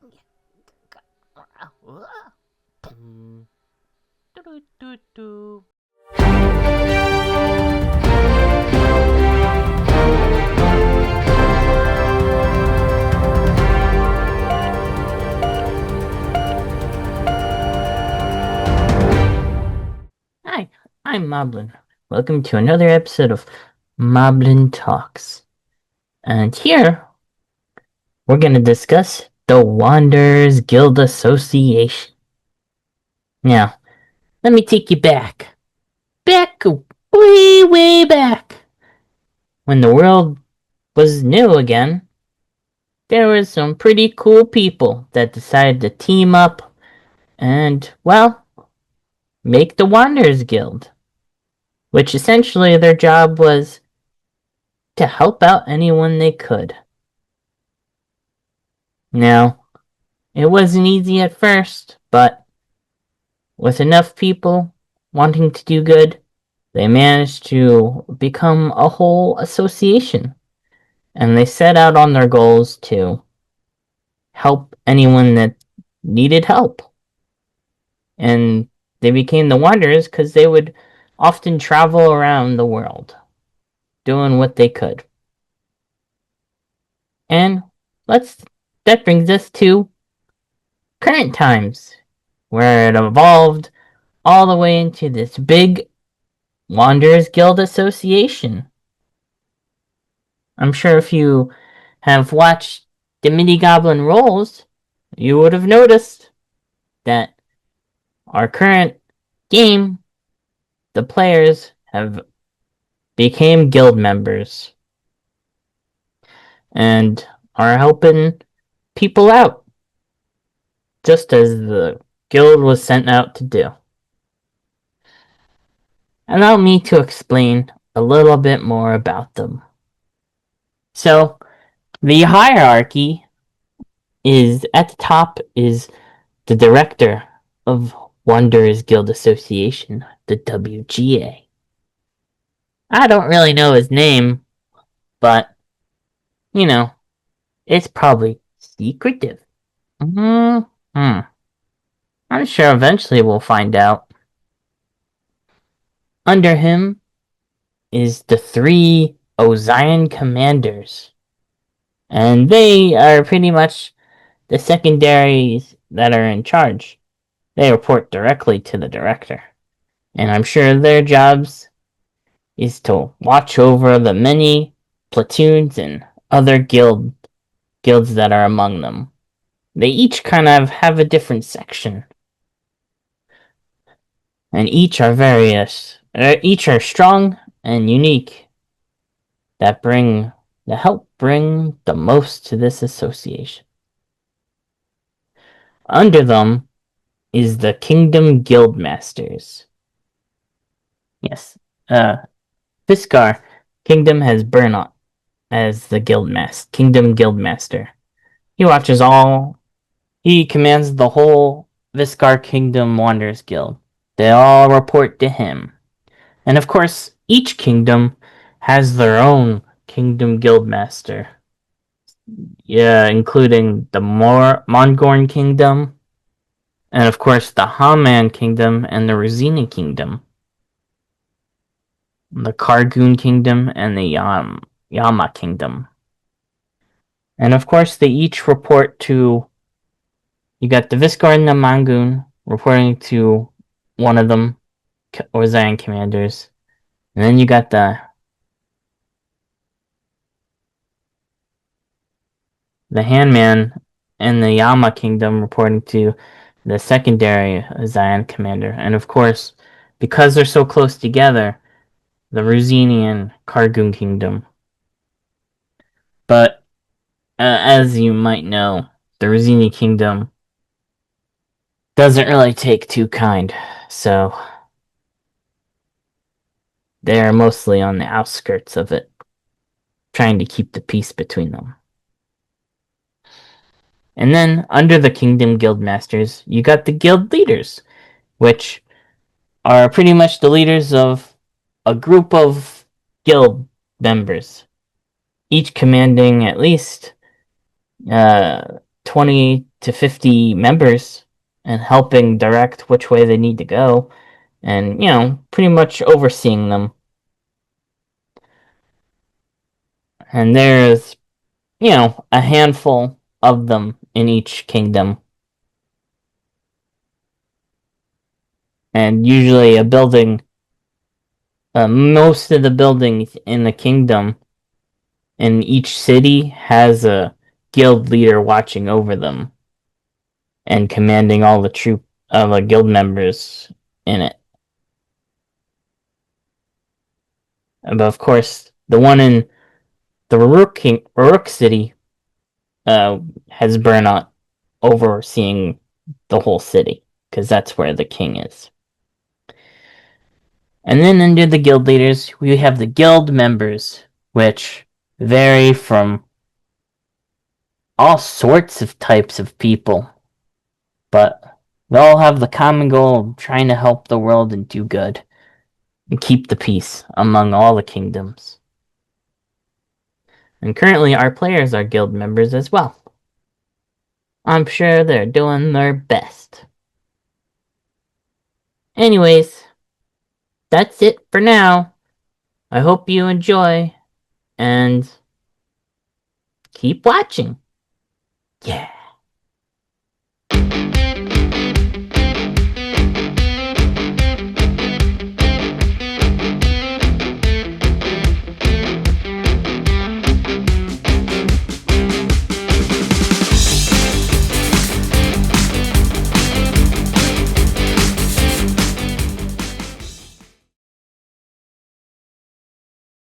Hi, I'm Moblin. Welcome to another episode of Moblin Talks. And here, we're going to discuss the Wanderers Guild Association. Now, let me take you back. Back, way, way back. When the world was new again, there were some pretty cool people that decided to team up and, well, make the Wanderers Guild. Which essentially their job was to help out anyone they could. Now, it wasn't easy at first, but with enough people wanting to do good, they managed to become a whole association. And they set out on their goals to help anyone that needed help. And they became the Wanderers because they would often travel around the world, doing what they could. And that brings us to current times, where it evolved all the way into this big Wanderers Guild Association. I'm sure if you have watched the Mini Goblin Rolls, you would have noticed that our current game, the players have became guild members and are helping people out, just as the guild was sent out to do. Allow me to explain a little bit more about them. So, the hierarchy is at the top is the director of Wanderers Guild Association, the WGA. I don't really know his name, but it's probably secretive. I'm sure eventually we'll find out. Under him is the 3 Ozion commanders, and they are pretty much the secondaries that are in charge. They report directly to the director, and I'm sure their jobs is to watch over the many platoons and other guilds that are among them. They each kind of have a different section, and each are strong and unique that help bring the most to this association. Under them is the Kingdom Guildmasters. Yes, Fiskar Kingdom has Bernot as the Kingdom Guildmaster. He commands the whole Fiskar Kingdom Wanderers Guild. They all report to him. And of course, each kingdom has their own Kingdom Guildmaster. Yeah, including the Mongorn Kingdom, and of course the Haman Kingdom and the Rosina Kingdom. The Kargoon Kingdom and the Yama Kingdom. And of course, they each report to. You got the Viskar and the Mangoon reporting to one of them, Ozion commanders. And then you got the Handman and the Yama Kingdom reporting to the secondary Ozion commander. And of course, because they're so close together, the Rosinian Kargoon Kingdom. But as you might know, the Rosini Kingdom doesn't really take too kind, so they're mostly on the outskirts of it, trying to keep the peace between them. And then, under the Kingdom Guildmasters, you got the guild leaders, which are pretty much the leaders of a group of guild members, each commanding at least 20 to 50 members and helping direct which way they need to go and, pretty much overseeing them. And there's, a handful of them in each kingdom. And usually a building, most of the buildings in the kingdom in each city has a guild leader watching over them and commanding all the troop of guild members in it. But of course, the one in the Rook City has Burnout overseeing the whole city because that's where the king is. And then under the guild leaders, we have the guild members, which vary from all sorts of types of people, but they all have the common goal of trying to help the world and do good and keep the peace among all the kingdoms. And currently, our players are guild members as well. I'm sure they're doing their best. Anyways, that's it for now. I hope you enjoy and keep watching. Yeah.